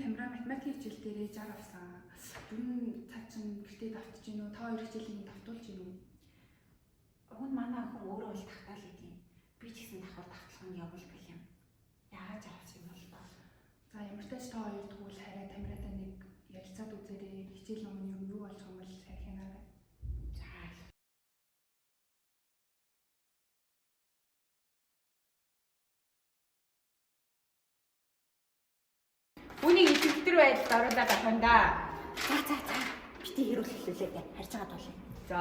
тамира математик хичээл дээрээ 60 авсан. Дөрөв цаг чинь гэртээ давтаж гин үү? Та хоёр хичээлийг давтуулж гин үү? Хүн манай охин өөрөө л тахтаал гэдэг. Би ч гэсэн давхар тахтлах нь явуул гэх юм. Яагаад авсан юм бол ба. За ямар ч тач та хоёр тэгвэл хараа тамиратай нэг ярилцаад үзээрэй. Хичээл ном нь юу болж байгаа юм бол сайхинаарай. За. Үнийг итгэвтер байдалд оруулаад авах юм да. За. Бити хэрүүл хэлүүлээ дээ. Харж байгаа тул. За.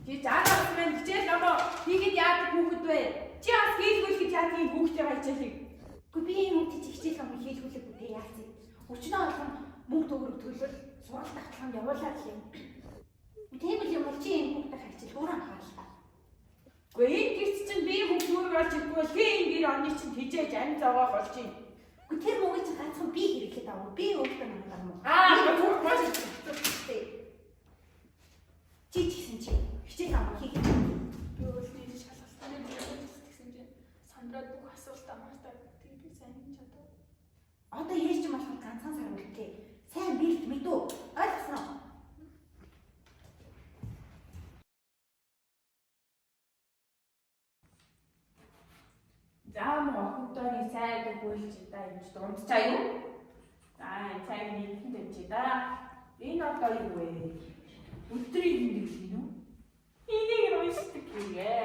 Чи заагаад мэн хичээл намаа хийгээд яадаг хүүхэд вэ? Чи бас хийлгүүл гэж яадаг юм хүүхдээ хайчаалыг. Гэхдээ би энэ үгтэй чи хичээл намаа хийлгүүлэх үгүй яасан. Өчнөө болгон мөнгө төгрөг төлөв сургалт татлаханд явуулаад л юм. Тийм л юм бол чи энэ хүүхдээ хайчаал өөрөө анхаарлаа. Гэхдээ энэ гэрч чинь би хүүхд мөрөг олж ирэхгүй бол тийм гэр оны чинь хижээж ань зовоо болж юм. Гэхдээ тэр мөнгө чинь ганцхан би хэрэглээд авах. Би өөртөө хангалаа мó. Түүх маш их. Чи гэсэн чи хичээл авах хийх. Би өөртөө шалгалтын гэсэн чинь сандраад бүх асуулт амартай тэгээ би сайн хийж чадав. Одоо яаж ч болох ганцхан сар үлдээ. Сайн бэлт мэдүү. Ойлгосноо? За мөн охинтойны сайд өгүүлж та юмч дундчаа юу? За цайг нэгэн дэмжээ да. Энэ одоо юу вэ? Өдрийг хиндэг юм уу? Энийг уншдаг гээ.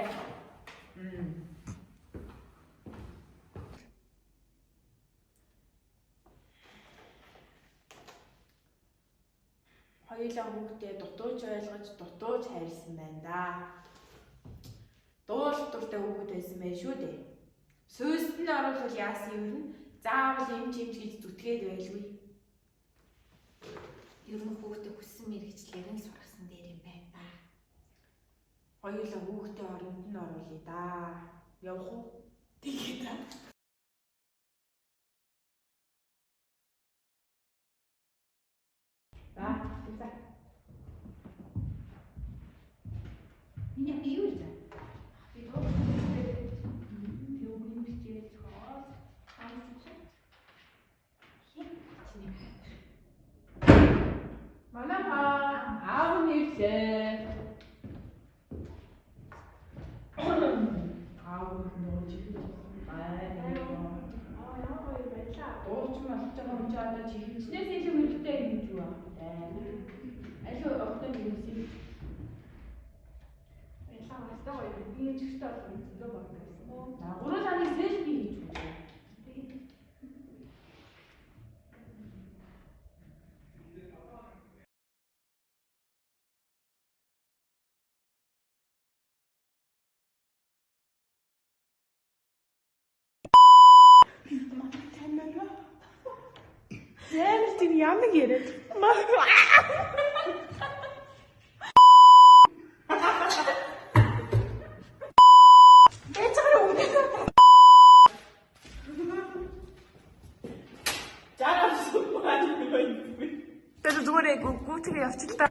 Хоёулаа хүүхдээ дутууж ойлгож, дутууж хайрлсан байна да. Дуулууртай хүүхэд байсан байх шүү дээ. Сүйст нь оруулах яасан юм нь заавал эмч гэж зүтгээд байлгүй. Ер нь хүүхдээ хүссэн мэргэжлээр нь сургасан дээр юм байна да. Хоёулаа хүүхдээ оронд нь оруулъя да. Явах уу? Тэгээ да. За. Энэ юу вэ? Би төвөөрөмж хичээл зохиол хаалт чинь. Манай аав нэрлээ. Аав нууж Яа баярлаа. дууч малж байгаа юм чи одоо чи хичнээн илүү хэрэгтэй юм гэж юу аа? Алуу огтон юмсий. Баярлаа мастаа гоё. Би ч ихтэй болох юм зөндөө баг гэсэн. Нагурал аны селфи хийж үзье. Зээл тийм ямаг яриад. Жаагаад суугаад байна. Тэр зүгээр гүйтгээ явчих та.